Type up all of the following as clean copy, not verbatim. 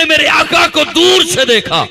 जिन्होंने मेरे आका को दूर से देखा,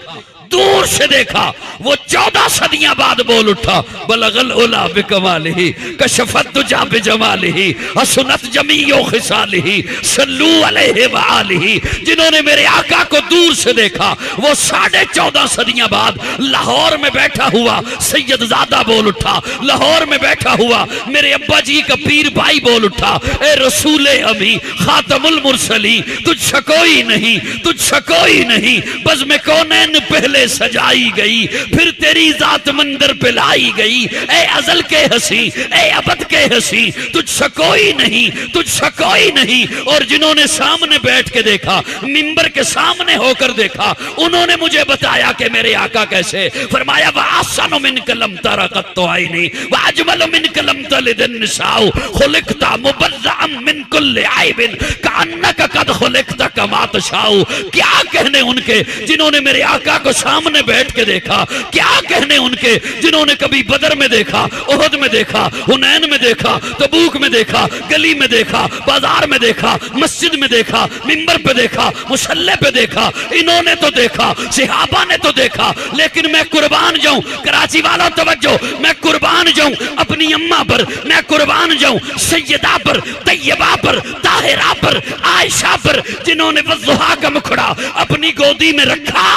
दूर से देखा, वो 14 सदियां बाद बोल उठा, बलगल उला बिकमालिही कशफत दुजा बिजमालिही हसनत जमीओ खिसालिही सल्लू अलैहि व आलिही। जिन्होंने मेरे आका को दूर से देखा, वो 14.5 सदियां बाद लाहौर में बैठा हुआ सैयदजादा बोल उठा, लाहौर में बैठा हुआ मेरे अब्बा जी का पीर भाई बोल उठा, ए रसूले अमी खातमुल मुरसली, तुझसे कोई नहीं, तुझसे कोई नहीं, बज़ में कौनैन पहले सजाई गई, फिर तेरी जात मंदिर पे लाई गई। ए अजल के हंसी, ए अबद के हंसी, तुझसे कोई नहीं, तुझसे कोई नहीं। और जिन्होंने सामने बैठ के देखा, मिंबर के सामने होकर देखा, उन्होंने मुझे बताया कि मेरे आका कैसे। फरमाया वअहसनु मिनका लम तरा कत्तु आइनी वअजमलु मिनका लम तलिद निसाउ खुलिकता मुबज़्ज़अम मिन कुल्लि ऐबिन कअन्नका कद खुलिकता कमा तशाउ। क्या कहने उनके जिन्होंने मेरे आका को सामने बैठ के देखा, क्या कहने उनके जिन्होंने कभी बदर में देखा, ओहद में देखा, हुनैन में देखा, तबूक में देखा, गली में देखा, बाजार में देखा, मस्जिद में देखा, मिंबर पे देखा, मुसल्ले पे देखा। इन्होंने तो देखा, सहाबा ने तो देखा, लेकिन मैं कुर्बान जाऊं, कराची वालों तवज्जो, मैं कुर्बान जाऊं अपनी अम्मा पर, मैं कुर्बान जाऊं सैयदा पर, तैयबा पर, ताहिरा पर, आयशा पर, जिन्होंने वज़्ज़ुहा का मुखड़ा अपनी गोदी में रखा,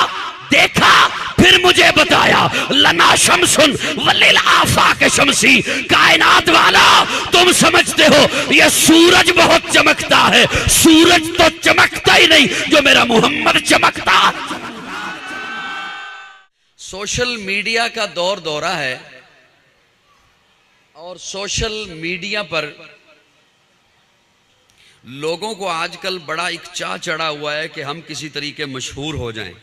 देखा, फिर मुझे बताया लना शमसुन वलिल आफाक शमसी। कायनात वाला, तुम समझते हो ये सूरज बहुत चमकता है, सूरज तो चमकता ही नहीं जो मेरा मोहम्मद चमकता। सोशल मीडिया का दौर दौरा है और सोशल मीडिया पर लोगों को आजकल बड़ा एक चाह चढ़ा हुआ है कि हम किसी तरीके मशहूर हो जाएं,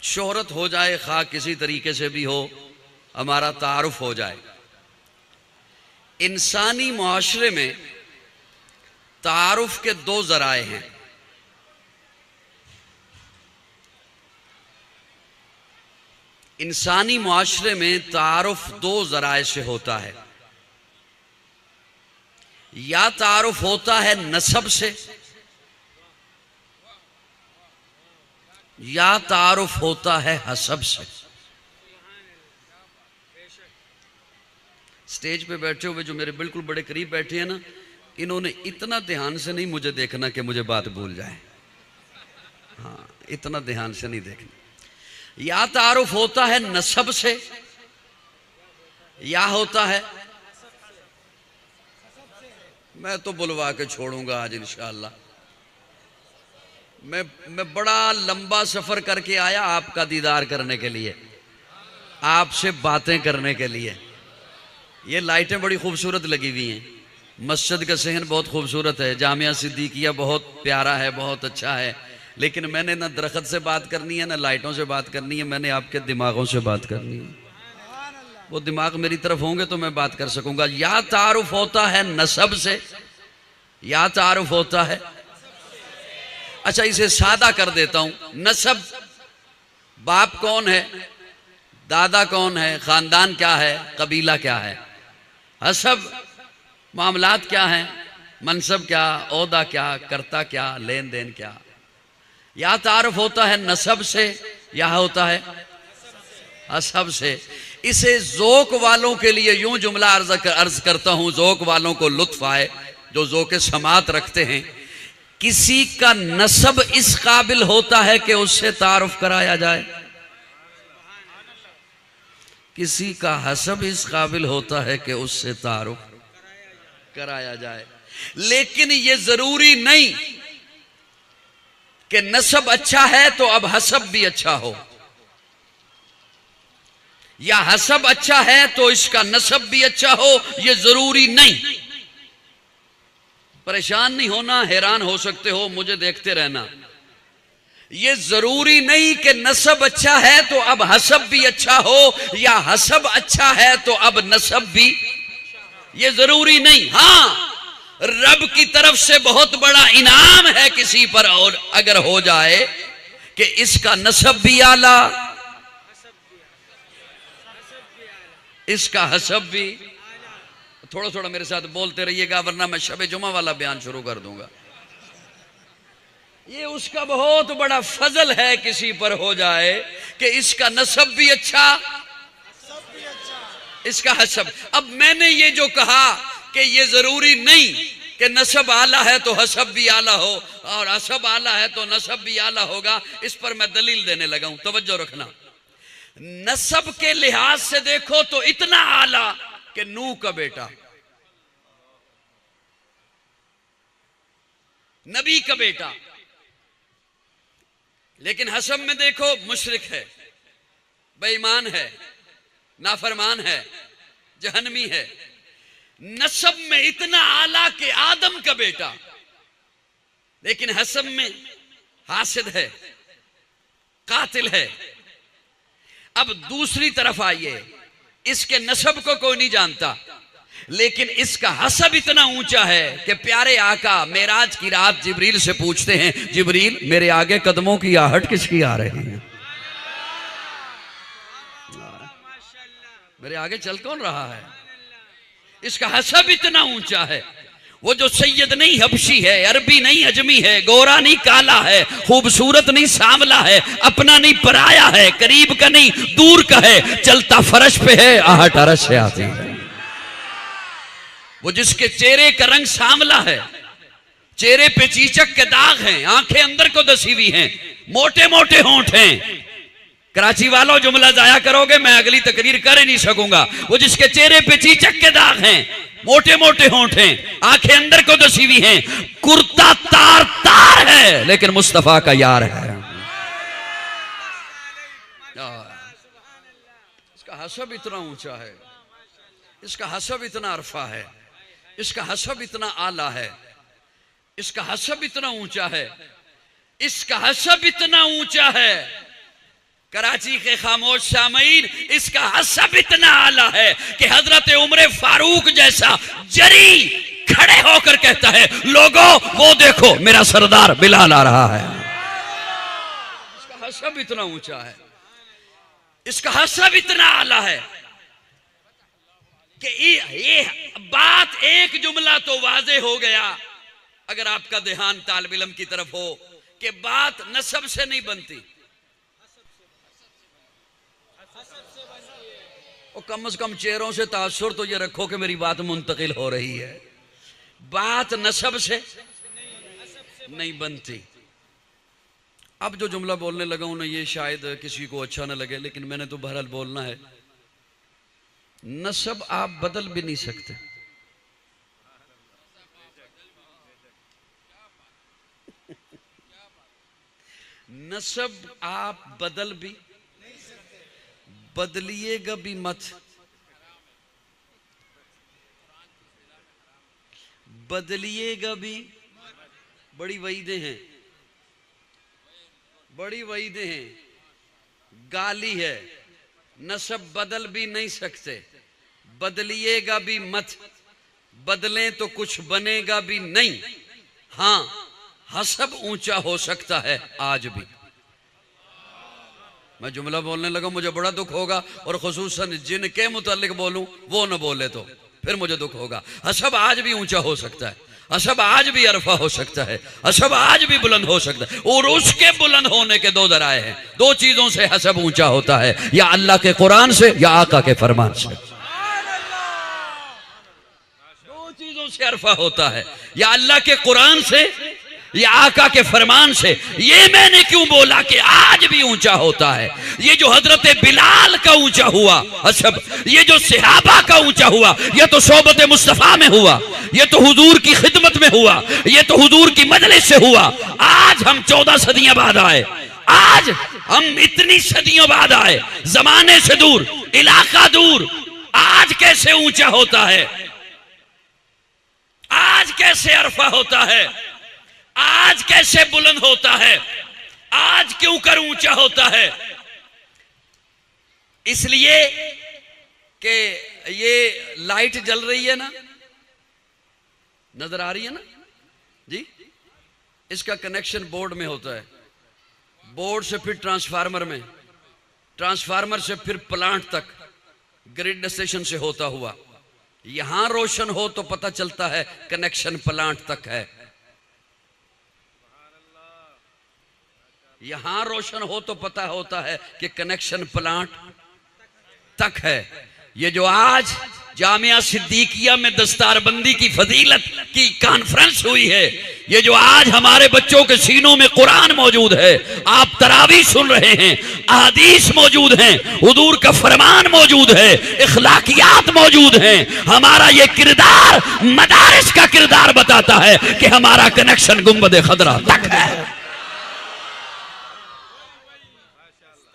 शोहरत हो जाए, खा किसी तरीके से भी हो, हमारा तारुफ हो जाए। इंसानी मुआशरे में तारुफ के 2 जराए हैं। इंसानी मुआशरे में तारुफ 2 जराए से होता है। या तारुफ होता है नसब से, या तारुफ होता है हसब से। स्टेज पे बैठे हुए जो मेरे बिल्कुल बड़े करीब बैठे हैं ना, इन्होंने इतना ध्यान से नहीं मुझे देखना कि मुझे बात भूल जाए, हाँ, इतना ध्यान से नहीं देखना। या तारुफ होता है नसब से, या होता है, मैं तो बुलवा के छोड़ूंगा आज इंशाअल्लाह। मैं बड़ा लंबा सफर करके आया आपका दीदार करने के लिए, आपसे बातें करने के लिए। ये लाइटें बड़ी खूबसूरत लगी हुई हैं, मस्जिद का सहन बहुत खूबसूरत है, जामिया सिद्दीकिया बहुत प्यारा है, बहुत अच्छा है, लेकिन मैंने ना दरख्त से बात करनी है, ना लाइटों से बात करनी है, मैंने आपके दिमागों से बात करनी है। वो दिमाग मेरी तरफ होंगे तो मैं बात कर सकूंगा। या तारुफ होता है नसब से, या तारुफ होता है, अच्छा इसे सादा कर देता हूं। नसब, बाप कौन है, दादा कौन है, खानदान क्या है, कबीला क्या है। हसब, मामलात क्या है, मनसब क्या, ओहदा क्या, करता क्या, लेन देन क्या। या तारुफ होता है नसब से, या होता है हसब से। इसे ज़ौक़ वालों के लिए यूं जुमला अर्ज करता हूं, ज़ौक़ वालों को लुत्फ आए, जो ज़ौक़े समात रखते हैं। किसी का नसब इस काबिल होता है कि उससे तारुफ कराया जाए, किसी का हसब इस काबिल होता है कि उससे तारुफ कराया जाए। लेकिन यह जरूरी नहीं कि नसब अच्छा है तो अब हसब भी अच्छा हो, या हसब अच्छा है तो इसका नसब भी अच्छा हो, यह जरूरी नहीं। परेशान नहीं होना, हैरान हो सकते हो, मुझे देखते रहना। यह जरूरी नहीं कि नसब अच्छा है तो अब हसब भी अच्छा हो, या हसब अच्छा है तो अब नसब भी, यह जरूरी नहीं। हां, रब की तरफ से बहुत बड़ा इनाम है किसी पर, और अगर हो जाए कि इसका नसब भी आला, इसका हसब भी। थोड़ा थोड़ा मेरे साथ बोलते रहिएगा, वरना मैं शब जुमा वाला बयान शुरू कर दूंगा। ये उसका बहुत बड़ा फजल है किसी पर हो जाए कि इसका नसब भी अच्छा, इसका हसब। अब मैंने ये जो कहा कि ये जरूरी नहीं कि नसब आला है तो हसब भी आला हो और हसब आला है तो नसब भी आला होगा, इस पर मैं दलील देने लगा हूं, तवज्जो रखना। नसब के लिहाज से देखो तो इतना आला कि नूह का बेटा, नबी का बेटा, लेकिन हसब में देखो मुशरिक है, बेईमान है, नाफरमान है, जहन्नमी है। नसब में इतना आला के आदम का बेटा, लेकिन हसब में हासिद है, कातिल है। अब दूसरी तरफ आइए, इसके नसब को कोई नहीं जानता, लेकिन इसका हसब इतना ऊंचा है कि प्यारे आका मेराज की रात जिब्रील से पूछते हैं, जिब्रील मेरे आगे कदमों की आहट किसकी आ रही है? मेरे आगे चल कौन रहा है? इसका हसब इतना ऊंचा है। वो जो सैयद नहीं हबशी है, अरबी नहीं अजमी है, गोरा नहीं काला है, खूबसूरत नहीं सांवला है, अपना नहीं पराया है, करीब का नहीं दूर का है, चलता फर्श पे है, आहट अरश से आती है। वो जिसके चेहरे का रंग सांवला है, चेहरे पे चीचक के दाग हैं, आंखें अंदर को दसी हुई हैं, मोटे मोटे होंठ हैं। कराची वालों जुमला जाया करोगे, मैं अगली तकरीर कर ही नहीं सकूंगा। वो जिसके चेहरे पे चीचक के दाग हैं, मोटे मोटे होंठ हैं, आंखें अंदर को दसी हुई हैं, कुर्ता तार तार है, लेकिन मुस्तफा का यार है। इसका हसब इतना ऊंचा है, इसका हसब इतना अरफा है, इसका हसब इतना आला है, इसका हसब इतना ऊंचा है, इसका हसब इतना ऊंचा है। कराची के खामोश सामईन, इसका हसब इतना आला है कि हजरत उमर फारूक जैसा जरी खड़े होकर कहता है, लोगों वो देखो मेरा सरदार बिलाल आ रहा है। इसका हसब इतना ऊंचा है, इसका हसब इतना आला है कि ये बात एक जुमला तो वाजे हो गया अगर आपका ध्यान तालिब इल्म की तरफ हो कि बात नसब से नहीं बनती। और कम से कम चेहरों से तासुर तो ये रखो कि मेरी बात मुंतकिल हो रही है। बात नसब से नहीं बनती। अब जो जुमला बोलने लगा हूं ना, ये शायद किसी को अच्छा ना लगे, लेकिन मैंने तो बहरहाल बोलना है। नसब आप बदल भी नहीं सकते, नसब आप बदल भी, बदलिएगा भी मत, बदलिएगा भी। बड़ी वईदें हैं, बड़ी वईदें हैं, गाली है। नसब बदल भी नहीं सकते, बदलिएगा भी मत, बदलें तो कुछ बनेगा भी नहीं। हां, हसब ऊंचा हो सकता है आज भी। मैं जुमला बोलने लगा, मुझे बड़ा दुख होगा, और खुसूसन जिनके मुतालिक बोलूं वो न बोले तो फिर मुझे दुख होगा। हसब आज भी ऊंचा हो सकता है, हसब आज भी अरफा हो सकता है, हसब आज भी बुलंद हो सकता है। और उसके बुलंद होने के दो दराए हैं। दो चीजों से हसब ऊंचा होता है, या अल्लाह के कुरान से या आका के फरमान से। दो चीजों से अरफा होता है, या अल्लाह के कुरान से या आका के फरमान से। ये मैंने क्यों बोला कि आज भी ऊंचा होता है। ये जो हजरत बिलाल का ऊंचा हुआ हसब, ये जो सहाबा का ऊंचा हुआ, ये तो सोबत मुस्तफा में हुआ, ये तो हुजूर की खिदमत में हुआ, ये तो हुजूर की मजलिस से हुआ। आज हम 14 सदियां बाद आए, आज हम इतनी सदियों बाद आए, जमाने से दूर, इलाका दूर। आज कैसे ऊंचा होता है, आज कैसे अरफा होता है, आज कैसे बुलंद होता है, आज क्यों कर ऊंचा होता है। इसलिए कि ये लाइट जल रही है ना, नजर आ रही है ना जी, इसका कनेक्शन बोर्ड में होता है, बोर्ड से फिर ट्रांसफार्मर में, ट्रांसफार्मर से फिर प्लांट तक, ग्रिड स्टेशन से होता हुआ यहां रोशन हो तो पता चलता है कनेक्शन प्लांट तक है। यहां रोशन हो तो पता होता है कि कनेक्शन प्लांट तक है। ये जो आज जामिया सिद्दीकिया में दस्तारबंदी की फजीलत की कॉन्फ्रेंस हुई है, ये जो आज हमारे बच्चों के सीनों में कुरान मौजूद है, आप तरावी सुन रहे हैं, अहदीस मौजूद हैं, हुजूर का फरमान मौजूद है, इखलाकियात मौजूद हैं, हमारा ये किरदार मदारिस का किरदार बताता है कि हमारा कनेक्शन गुंबद खदरा तक है।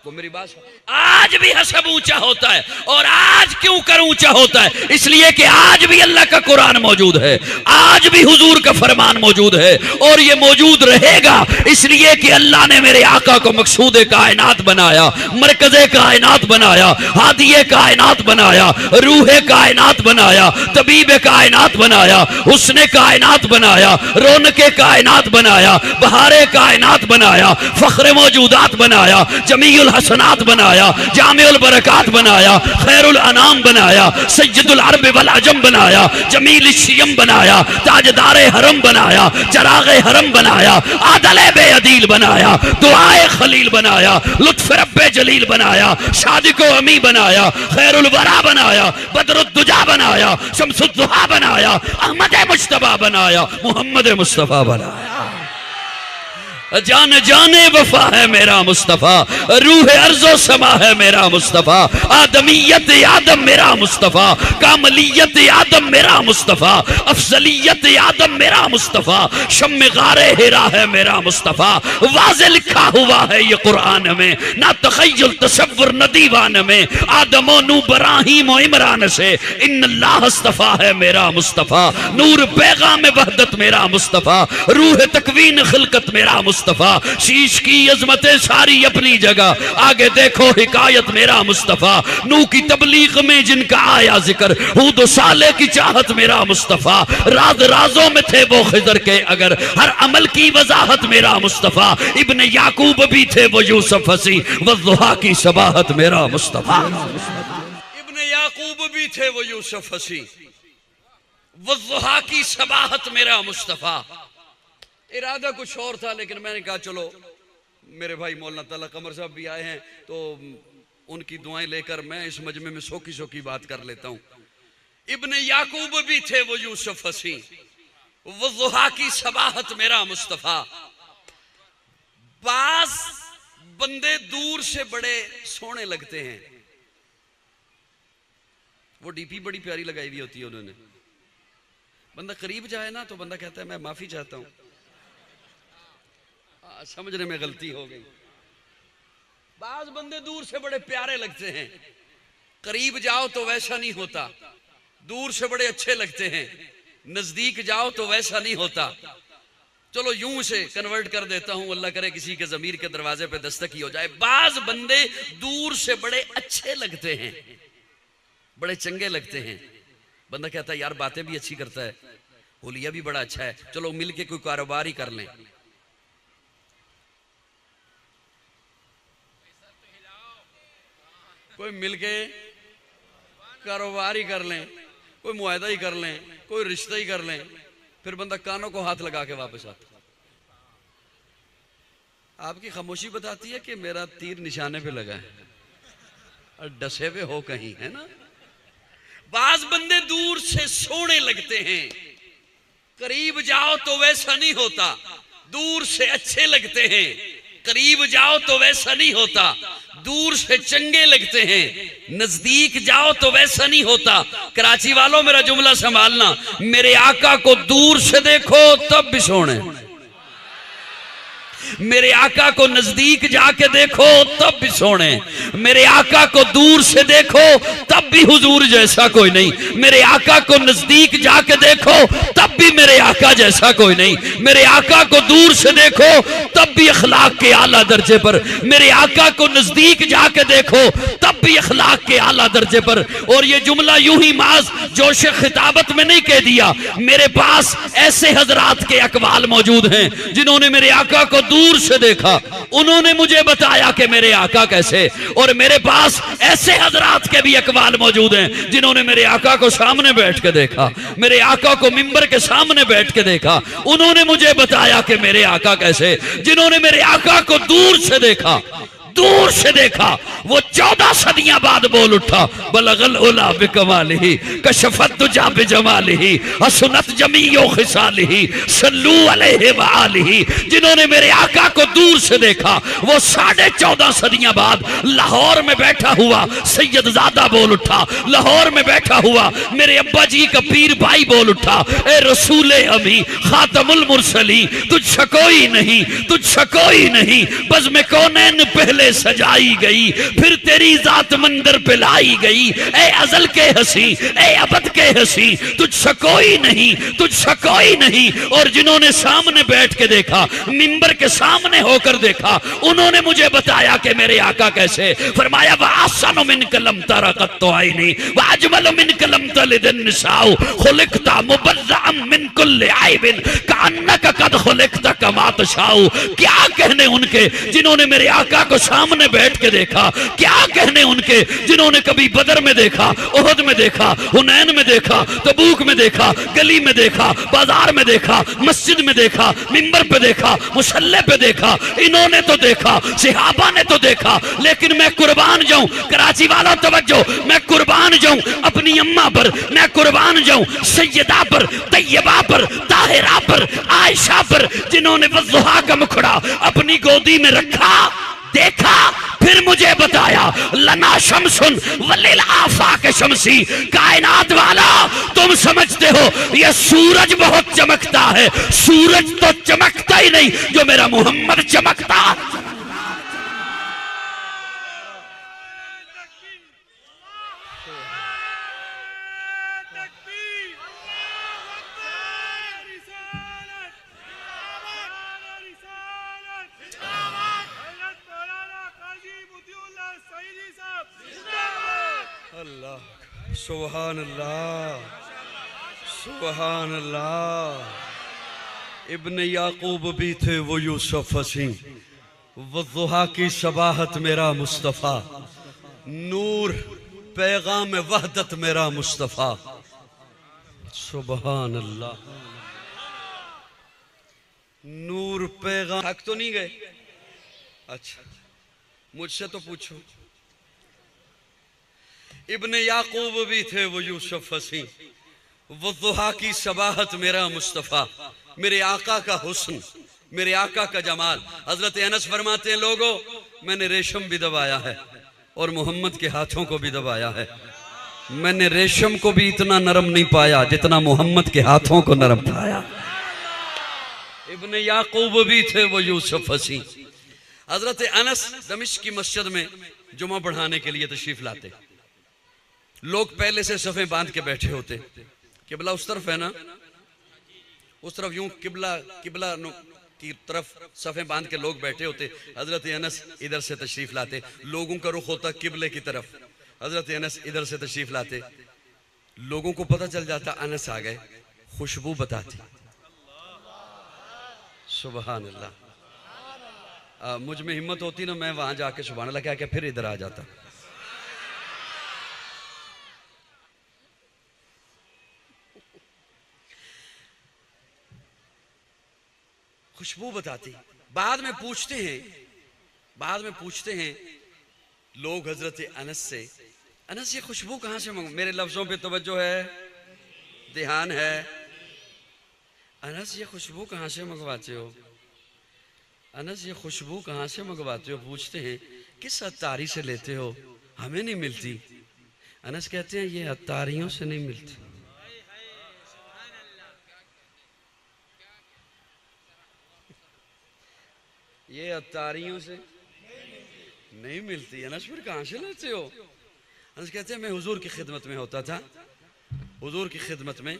वो मेरी बात आज भी हसब ऊंचा होता है। और आज क्यों कर ऊंचा होता है? इसलिए कि आज भी अल्लाह का कुरान मौजूद है, आज भी हुजूर का फरमान मौजूद है, और ये मौजूद रहेगा इसलिए कि अल्लाह ने मेरे आका को मकसूद कायनात बनाया, मरकज़े कायनात बनाया, हादिये कायनात बनाया, रूहे कायनात बनाया, तबीब कायनात बनाया, हुस्ने कायनात बनाया, रौनके कायनात बनाया, बहारे कायनात बनाया, फख्र मौजूदात बनाया, जमीउल हसनात बनाया, जामिउल बरकात बनाया, खैरुल अनाम बनाया, सय्यदुल अरब वल अजम बनाया, जमील शियम बनाया, ताजदारे हरम बनाया, चरागे हरम बनाया, आदले बेअदील बनाया, दुआए खलील बनाया, लुत्फ रब्बे जलील बनाया, शादिको अमी बनाया, खैरुल वरा बनाया, बदरुद्दुजा बनाया, शम्सुद्दुहा बनाया, अहमद मुश्तबा बनाया, मोहम्मद मुस्तफा बनाया। जान जाने वफा है मेरा मुस्तफ़ा, रूह अर्ज़ो समा है मेरा मुस्तफ़ा, आदमियत आदम मेरा मुस्तफ़ा, कामलियत आदम मेरा मुस्तफ़ा, अफजलियत आदम मेरा मुस्तफ़ा, शम्मे गारे हिरा है मेरा मुस्तफ़ा। वाज़े लिखा हुआ है ये कुरान में, ना तख़य्युल तसव्वुर न दीवान में, आदमो नू इब्राहीम व इमरान से इन्नल्लाह अस्तफ़ा है मेरा मुस्तफ़ा। नूर पैगाम वहदत मेरा मुस्तफ़ा, रूह तकवीन खिलकत मेरा मुस्तफ़ा, शीश की अजमतें सारी अपनी जगह, आगे देखो हिकायत मेरा मुस्तफ़ा। नू की तबलीग में जिनका आया जिक्र, हूद साले की चाहत मेरा मुस्तफ़ा। राज राजों में थे वो खिज़र के अगर, हर अमल की वजाहत मेरा मुस्तफ़ा। इब्ने याकूब भी थे वो यूसुफ हसी, वज़्ज़ुहा की सबाहत मेरा मुस्तफ़ा। इब्ने याकूब भी थे वो यूसुफ हसी, वज़्ज़ुहा की सबाहत मेरा मुस्तफ़ा। इरादा कुछ और था, लेकिन मैंने कहा चलो मेरे भाई मौलाना तला कमर साहब भी आए हैं तो उनकी दुआएं लेकर मैं इस मजमे में सोखी सोखी बात कर लेता हूं। इब्ने याकूब भी थे वो यूसुफ हसी, वज़्ज़ुहा की सबाहत मेरा मुस्तफ़ा। बाज बंदे दूर से बड़े सोने लगते हैं, वो डीपी बड़ी प्यारी लगाई हुई होती है उन्होंने, बंदा करीब जाए ना तो बंदा कहता है मैं माफी चाहता हूं, समझने में गलती हो गई। बाज बंदे दूर से बड़े प्यारे लगते हैं, करीब जाओ तो वैसा नहीं होता। दूर से बड़े अच्छे लगते हैं, नजदीक जाओ तो वैसा नहीं होता। चलो यूं से कन्वर्ट कर देता हूं, अल्लाह करे किसी के ज़मीर के दरवाजे पे दस्तक ही हो जाए। बाज बंदे दूर से बड़े अच्छे लगते हैं, बड़े चंगे लगते हैं। बंदा कहता है यार बातें भी अच्छी करता है, हुलिया भी बड़ा अच्छा है, चलो मिलके कोई कारोबार ही कर लें। कोई मिलके कारोबार ही कर लें, कोई मुआहदा ही कर लें, कोई रिश्ता ही कर लें, फिर बंदा कानों को हाथ लगा के वापस आता। आपकी खामोशी बताती है कि मेरा तीर निशाने पे लगा है और डसे हुए हो कहीं, है ना। बाज बंदे दूर से सोने लगते हैं, करीब जाओ तो वैसा नहीं होता। दूर से अच्छे लगते हैं, करीब जाओ तो वैसा नहीं होता। दूर से चंगे लगते हैं, नजदीक जाओ तो वैसा नहीं होता। कराची वालों मेरा जुमला संभालना, मेरे आका को दूर से देखो तब भी सोने, मेरे आका को नजदीक जाके देखो तब भी सोने, मेरे आका को दूर से देखो तब भी हुजूर जैसा कोई नहीं, मेरे आका को नजदीक जाके देखो तब भी मेरे आका जैसा कोई नहीं, मेरे आका को दूर से देखो तब भी अखलाक के आला दर्जे पर, मेरे आका को नजदीक जाके देखो तब भी अखलाक के आला दर्जे पर। और ये जुमला यूं ही माज जोश खिताबत में नहीं कह दिया, मेरे पास ऐसे हजरात के अकवाल मौजूद हैं जिन्होंने मेरे आका को दूर दूर से देखा, उन्होंने मुझे बताया कि मेरे आका कैसे। और मेरे पास ऐसे हजरात के भी अकवाल मौजूद हैं जिन्होंने मेरे आका को सामने बैठ के देखा, मेरे आका को मिंबर के सामने बैठ के देखा, उन्होंने मुझे बताया कि मेरे आका कैसे। जिन्होंने मेरे आका को दूर से देखा, दूर से देखा, वो 14 सदियां बाद बोल उठा, बलगल उला बिकमालिही कशफत दुजा बिजमालिही हसनत जमीओ खिसालिही सल्लू अलैहि व आलिही। जिन्होंने मेरे आका को दूर से देखा, वो 14.5 सदियां बाद लाहौर में बैठा हुआ सैयदजादा बोल उठा, लाहौर में बैठा हुआ मेरे अब्बा जी का पीर भाई बोल उठा, ए रसूले अमी खातमुल मुरसली, तुझ कोई नहीं, तुझ कोई नहीं, बज़ में कौनैन पहले सजाई गई, फिर तेरी जात मंदिर पे लाई गई। ए अजल के हसी, ए अबद के हसी, तुझसे कोई नहीं, तुझसे कोई नहीं। और जिन्होंने सामने बैठ के देखा, मिंबर के सामने होकर देखा, उन्होंने मुझे बताया कि मेरे आका कैसे। फरमाया वअहसनु मिन कलम तरकत तो आईनी वअजमल मिन कलम तलिदन निसाउ खुलिकता मुबज़्ज़अम मिन कुल्लि आइबिन कअन्नका कद खुलिकता कमा तशाउ। क्या कहने उनके जिन्होंने मेरे आका को सामने बैठ के देखा, क्या कहने उनके जिन्होंने कभी बदर में देखा, ओहद में देखा, हुनैन में देखा, तबूक में देखा, गली में देखा, बाजार में देखा, मस्जिद में देखा, मिंबर पे देखा, मुसल्ले पे देखा। इन्होंने तो देखा, सहाबा ने तो देखा, लेकिन मैं कुर्बान जाऊं, कराची वालों तवज्जो, मैं कुर्बान जाऊं अपनी अम्मा पर, मैं कुर्बान जाऊं सैयदा पर, तैयबा पर, ताहिरा पर, आयशा पर, जिन्होंने वज़्ज़ुहा का मुखड़ा अपनी गोदी में रखा, देखा, फिर मुझे बताया लना शमसुन वलिल आफाक शमसी। कायनात वाला, तुम समझते हो ये सूरज बहुत चमकता है, सूरज तो चमकता ही नहीं जो मेरा मोहम्मद चमकता। सुभान अल्लाह, सुभान अल्लाह। इब्न याकूब भी थे वो यूसुफ हसी, वज़्ज़ुहा की शबाहत मेरा मुस्तफ़ा, नूर पैगाम वहदत मेरा मुस्तफ़ा। सुभान अल्लाह। नूर पैगाम, थक तो नहीं गए? अच्छा, मुझसे तो पूछो। इब्न याकूब भी थे वो यूसुफ हसी, वज़्ज़ुहा की शबाहत मेरा मुस्तफ़ा, मेरे आका का हुस्न, मेरे आका का जमाल। हजरत अनस फरमाते हैं, लोगों मैंने रेशम भी दबाया है और मोहम्मद के हाथों को भी दबाया है, मैंने रेशम को भी इतना नरम नहीं पाया जितना मोहम्मद के हाथों को नरम पाया। इब्न याकूब भी थे वो यूसुफ हसी। हजरत अनस दमिश्क की मस्जिद में जुमा पढ़ाने के लिए तशरीफ लाते, लोग पहले से सफ़े बांध के बैठे होते, किबला उस तरफ है ना, उस तरफ यूं किबला की तरफ सफ़े बांध के लोग बैठे होते। हजरत अनस इधर से तशरीफ लाते, लोगों का रुख होता किबले की तरफ, हजरत अनस इधर से तशरीफ लाते, लोगों को पता चल जाता अनस आ गए, खुशबू बताती। सुभान अल्लाह। मुझ में हिम्मत होती ना, मैं वहां जाके सुभान अल्लाह क्या फिर इधर आ जाता। खुशबू बताती। बाद में पूछते हैं लोग हजरत अनस से, अनस ये खुशबू कहां से मंगवा, मेरे लफ्जों पे तवज्जो है, ध्यान है, अनस ये खुशबू कहां से मंगवाते हो, अनस ये खुशबू कहां से मंगवाते हो। पूछते हैं किस अत्तारी से लेते हो, हमें नहीं मिलती। अनस कहते हैं ये अत्तारियों से नहीं मिलती, ये अत्तारियों से नहीं मिलती। अनस फिर कहां से लेते हो? अनस कहते हैं मैं हुजूर की खिदमत में होता था, हुजूर की खिदमत में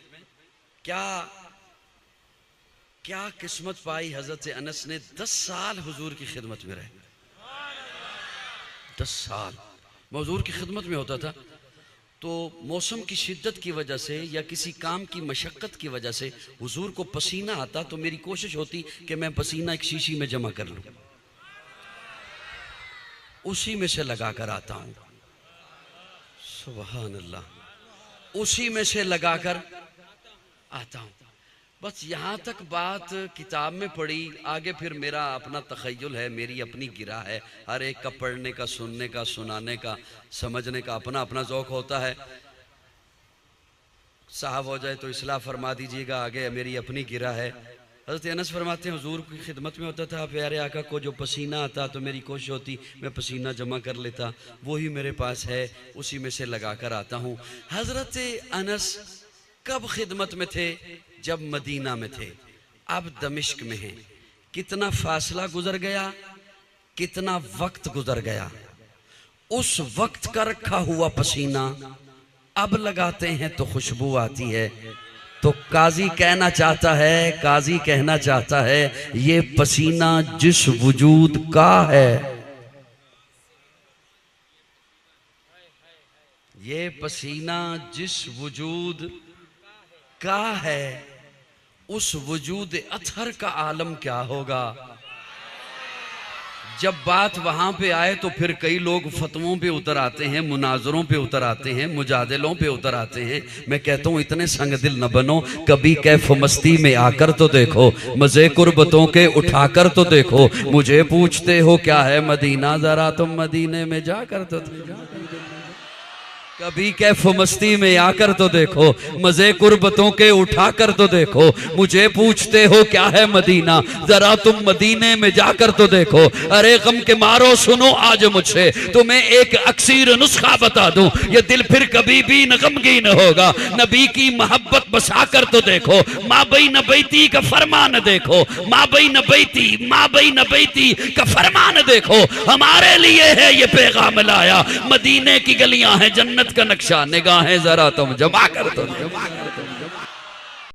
क्या क्या किस्मत पाई। हजरत अनस ने 10 साल हुजूर की खिदमत में रहे, 10 साल मैं हुजूर की खिदमत में होता था। तो मौसम की शिद्दत की वजह से या किसी काम की मशक्क़त की वजह से हुजूर को पसीना आता, तो मेरी कोशिश होती कि मैं पसीना एक शीशी में जमा कर लूँ, उसी में से लगा कर आता हूँ। सुभान अल्लाह, उसी में से लगा कर आता हूँ। बस यहाँ तक बात किताब में पढ़ी, आगे फिर मेरा अपना तख़य्युल है, मेरी अपनी गिरा है। हर एक का पढ़ने का, सुनने का, सुनाने का, समझने का अपना अपना ज़ौक़ होता है। साहब हो जाए तो इस्लाह फरमा दीजिएगा, आगे मेरी अपनी गिरा है। हज़रत अनस फरमाते हैं हुजूर की खिदमत में होता था प्यारे आका को जो पसीना आता तो मेरी कोशिश होती मैं पसीना जमा कर लेता, वही मेरे पास है, उसी में से लगा कर आता हूँ। हज़रत अनस कब खिदमत में थे? जब मदीना में थे, अब दमिश्क में हैं। कितना फासला गुजर गया, कितना वक्त गुजर गया। उस वक्त का रखा हुआ पसीना अब लगाते हैं तो खुशबू आती है। तो काजी कहना चाहता है, काजी कहना चाहता है ये पसीना जिस वजूद का है, ये पसीना जिस वजूद का है, उस वजूद अथर का आलम क्या होगा। जब बात वहां पे आए तो फिर कई लोग फतवों पे उतर आते हैं, मुनाजरों पे उतर आते हैं, मुजादिलों पे उतर आते हैं। मैं कहता हूँ इतने संग दिल न बनो, कभी कैफ मस्ती में आकर तो देखो, मजे कुर्बतों के उठाकर तो देखो। मुझे पूछते हो क्या है मदीना, जरा तुम मदीने में जाकर तो कभी कैफ मस्ती में आकर तो देखो, मजे कुर्बतों के उठाकर तो देखो। मुझे पूछते हो क्या है मदीना, जरा तुम मदीने में जाकर तो देखो। अरे गम के मारो सुनो आज मुझसे, तुम्हें एक अक्सीर नुस्खा बता दूं, ये दिल फिर कभी भी न गमगीन होगा। नबी की मोहब्बत बसा कर तो देखो, माँ बई न बैती का फरमान देखो, माँ बई न बैती का फरमान देखो। हमारे लिए है ये पैगाम लाया, मदीने की गलियां हैं जन्नत का नक्शा, निगाहें जरा तुम जमा कर दो।